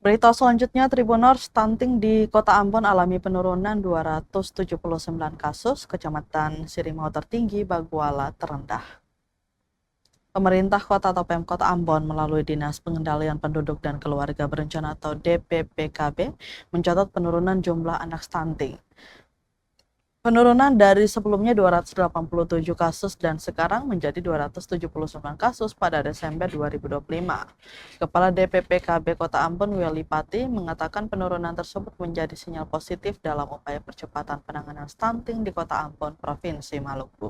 Berita selanjutnya, Tribuners, stunting di Kota Ambon alami penurunan 279 kasus, Kecamatan Sirimau tertinggi, Baguala terendah. Pemerintah Kota atau Pemkot Ambon melalui Dinas Pengendalian Penduduk dan Keluarga Berencana atau DPPKB mencatat penurunan jumlah anak stunting. Penurunan dari sebelumnya 287 kasus dan sekarang menjadi 279 kasus pada Desember 2025. Kepala DPPKB Kota Ambon, Willy Pati, mengatakan penurunan tersebut menjadi sinyal positif dalam upaya percepatan penanganan stunting di Kota Ambon, Provinsi Maluku.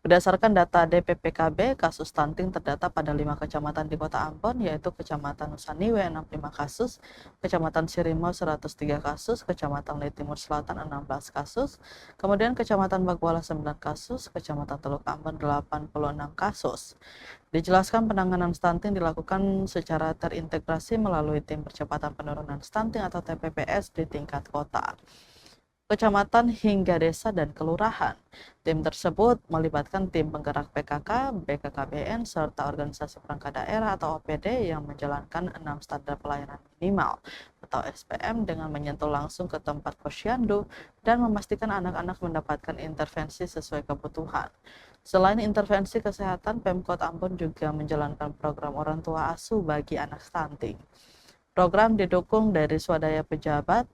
Berdasarkan data DPPKB, kasus stunting terdata pada 5 kecamatan di Kota Ambon, yaitu Kecamatan Nusaniwe 65 kasus, Kecamatan Sirimau 103 kasus, Kecamatan Le Timur Selatan 16 kasus, kemudian Kecamatan Baguala 9 kasus, Kecamatan Teluk Ambon 86 kasus. Dijelaskan penanganan stunting dilakukan secara terintegrasi melalui tim percepatan penurunan stunting atau TPPS di tingkat kota, kecamatan hingga desa dan kelurahan. Tim tersebut melibatkan tim penggerak PKK, BKKBN, serta organisasi perangkat daerah atau OPD yang menjalankan 6 standar pelayanan minimal atau SPM dengan menyentuh langsung ke tempat posyandu dan memastikan anak-anak mendapatkan intervensi sesuai kebutuhan. Selain intervensi kesehatan, Pemkot Ambon juga menjalankan program orang tua asuh bagi anak stunting. Program didukung dari swadaya pejabat,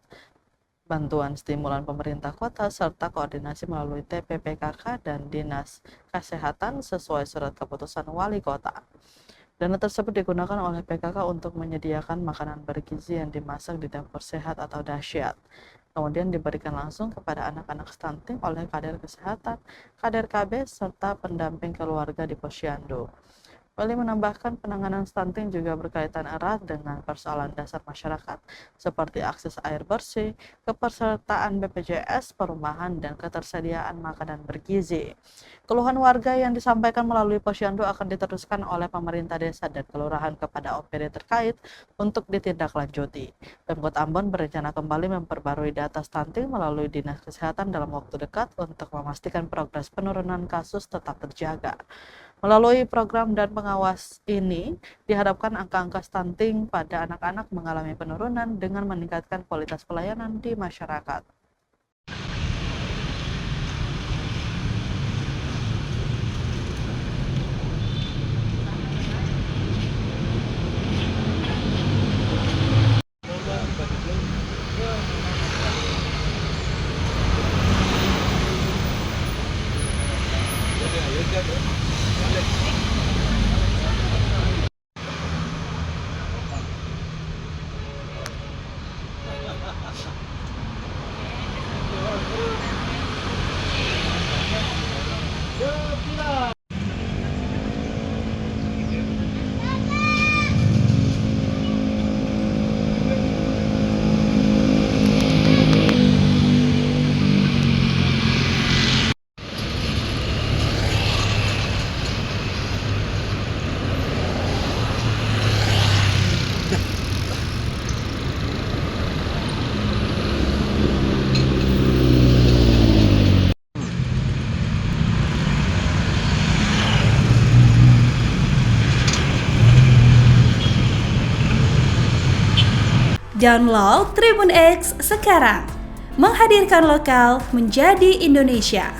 bantuan stimulan pemerintah kota, serta koordinasi melalui TPPKK dan Dinas Kesehatan sesuai surat keputusan wali kota. Dana tersebut digunakan oleh PKK untuk menyediakan makanan bergizi yang dimasak di dapur sehat atau dahsyat. Kemudian diberikan langsung kepada anak-anak stunting oleh kader kesehatan, kader KB, serta pendamping keluarga di posyandu. Wali menambahkan penanganan stunting juga berkaitan erat dengan persoalan dasar masyarakat seperti akses air bersih, kepesertaan BPJS, perumahan, dan ketersediaan makanan bergizi. Keluhan warga yang disampaikan melalui posyandu akan diteruskan oleh pemerintah desa dan kelurahan kepada OPD terkait untuk ditindaklanjuti. Pemkot Ambon berencana kembali memperbarui data stunting melalui Dinas Kesehatan dalam waktu dekat untuk memastikan progres penurunan kasus tetap terjaga. Melalui program dan pengawas ini, diharapkan angka-angka stunting pada anak-anak mengalami penurunan dengan meningkatkan kualitas pelayanan di masyarakat. Download Tribun X sekarang, menghadirkan lokal menjadi Indonesia.